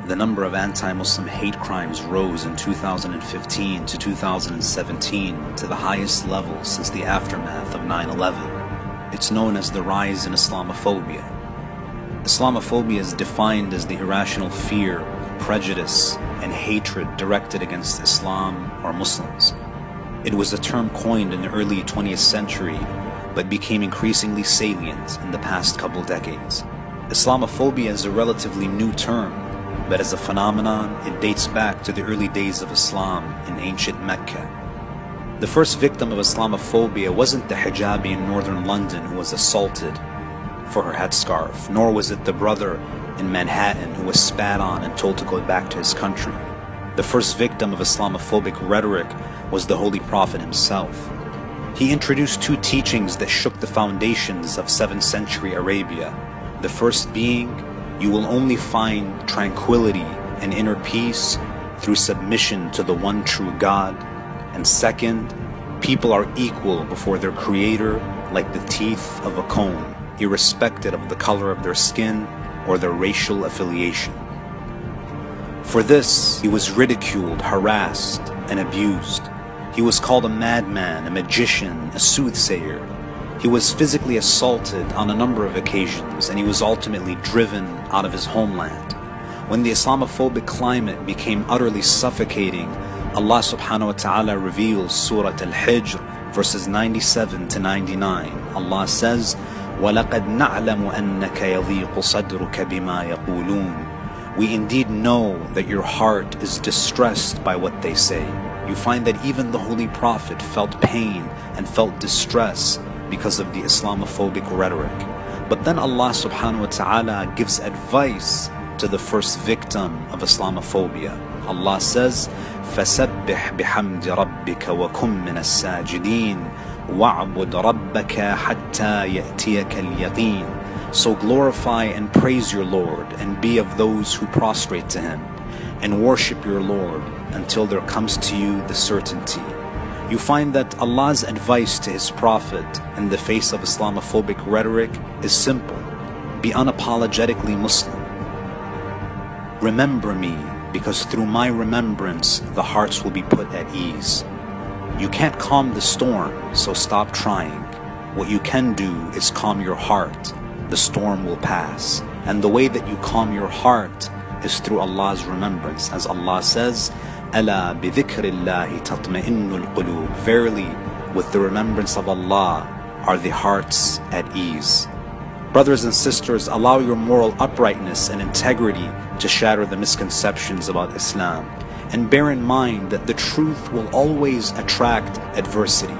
the number of anti-Muslim hate crimes rose in 2015 to 2017 to the highest level since the aftermath of 9/11. It's known as the rise in Islamophobia. Islamophobia is defined as the irrational fear, prejudice, and hatred directed against Islam or Muslims. It was a term coined in the early 20th century, but became increasingly salient in the past couple decades. Islamophobia is a relatively new term, but as a phenomenon, it dates back to the early days of Islam in ancient Mecca. The first victim of Islamophobia wasn't the hijabi in northern London who was assaulted for her headscarf, nor was it the brother in Manhattan who was spat on and told to go back to his country. The first victim of Islamophobic rhetoric was the Holy Prophet himself. He introduced two teachings that shook the foundations of 7th century Arabia. The first being, you will only find tranquility and inner peace through submission to the one true God. And second, people are equal before their Creator like the teeth of a comb, irrespective of the color of their skin or their racial affiliation. For this, he was ridiculed, harassed, and abused. He was called a madman, a magician, a soothsayer. He was physically assaulted on a number of occasions, and he was ultimately driven out of his homeland. When the Islamophobic climate became utterly suffocating, Allah subhanahu wa ta'ala reveals Surah Al-Hijr, verses 97 to 99. Allah says, وَلَقَدْ نَعْلَمُ أَنَّكَ يَضِيقُ صَدْرُكَ بِمَا يَقُولُونَ. We indeed know that your heart is distressed by what they say. You find that even the Holy Prophet felt pain and felt distress because of the Islamophobic rhetoric. But then Allah subhanahu wa ta'ala gives advice to the first victim of Islamophobia. Allah says, فَسَبِّحْ بِحَمْدِ رَبِّكَ وَكُن مِّنَ السَّاجِدِينَ وَاعْبُدْ رَبَّكَ حَتَّى يَأْتِيَكَ الْيَقِينَ. So glorify and praise your Lord and be of those who prostrate to Him, and worship your Lord until there comes to you the certainty. You find that Allah's advice to His Prophet in the face of Islamophobic rhetoric is simple. Be unapologetically Muslim. Remember me, because through my remembrance the hearts will be put at ease. You can't calm the storm, so stop trying. What you can do is calm your heart. The storm will pass. And the way that you calm your heart is through Allah's remembrance. As Allah says, أَلَا بِذِكْرِ اللَّهِ تَطْمَئِنُّ الْقُلُوبِ. Verily, with the remembrance of Allah are the hearts at ease. Brothers and sisters, allow your moral uprightness and integrity to shatter the misconceptions about Islam. And bear in mind that the truth will always attract adversity.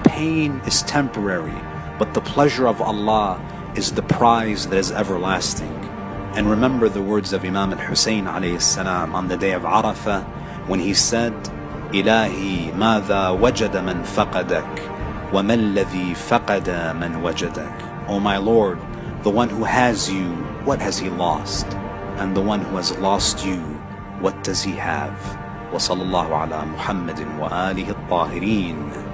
Pain is temporary, but the pleasure of Allah is the prize that is everlasting. And remember the words of Imam al-Hussein alayhi salam on the day of Arafah, when he said, إِلَهِي مَاذَا وَجَدَ مَنْ فَقَدَكَ وَمَا الَّذِي فَقَدَ مَنْ وَجَدَكَ. O my Lord, the one who has you, what has he lost? And the one who has lost you, what does he have? وصلى الله على محمد وآله الطاهرين.